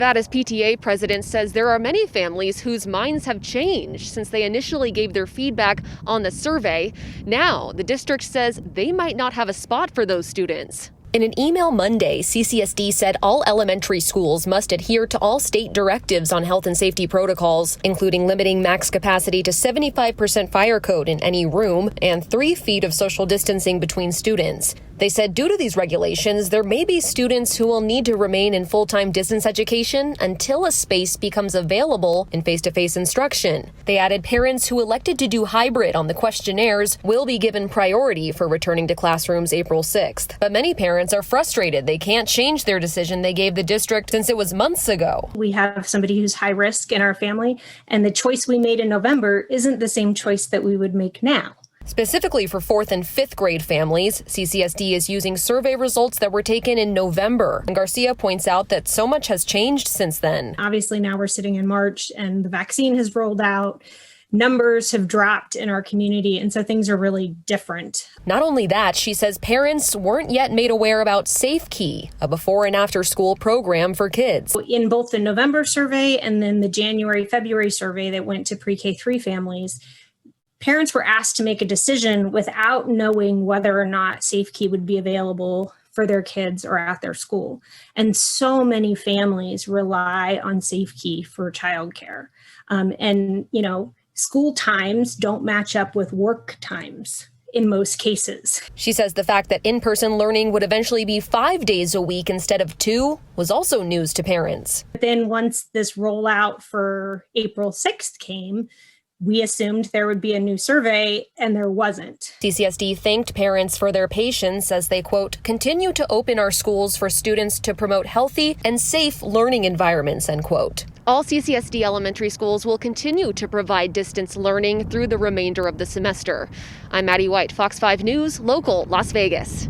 Nevada's PTA president says there are many families whose minds have changed since they initially gave their feedback on the survey. Now, the district says they might not have a spot for those students. In an email Monday, CCSD said all elementary schools must adhere to all state directives on health and safety protocols, including limiting max capacity to 75% fire code in any room and 3 feet of social distancing between students. They said due to these regulations, there may be students who will need to remain in full-time distance education until a space becomes available in face-to-face instruction. They added parents who elected to do hybrid on the questionnaires will be given priority for returning to classrooms April 6th. But many parents are frustrated they can't change their decision they gave the district since it was months ago. We have somebody who's high risk in our family, and the choice we made in November isn't the same choice that we would make now. Specifically for 4th and 5th grade families, CCSD is using survey results that were taken in November. And Garcia points out that so much has changed since then. Obviously, now we're sitting in March and the vaccine has rolled out. Numbers have dropped in our community, and so things are really different. Not only that, she says parents weren't yet made aware about SafeKey, a before and after school program for kids. In both the November survey and then the January-February survey that went to pre-K3 families, parents were asked to make a decision without knowing whether or not SafeKey would be available for their kids or at their school. And so many families rely on SafeKey for childcare. School times don't match up with work times in most cases. She says the fact that in-person learning would eventually be 5 days a week instead of 2 was also news to parents. But then once this rollout for April 6th came, we assumed there would be a new survey, and there wasn't. CCSD thanked parents for their patience as they, quote, continue to open our schools for students to promote healthy and safe learning environments, end quote. All CCSD elementary schools will continue to provide distance learning through the remainder of the semester. I'm Maddie White, Fox 5 News, local Las Vegas.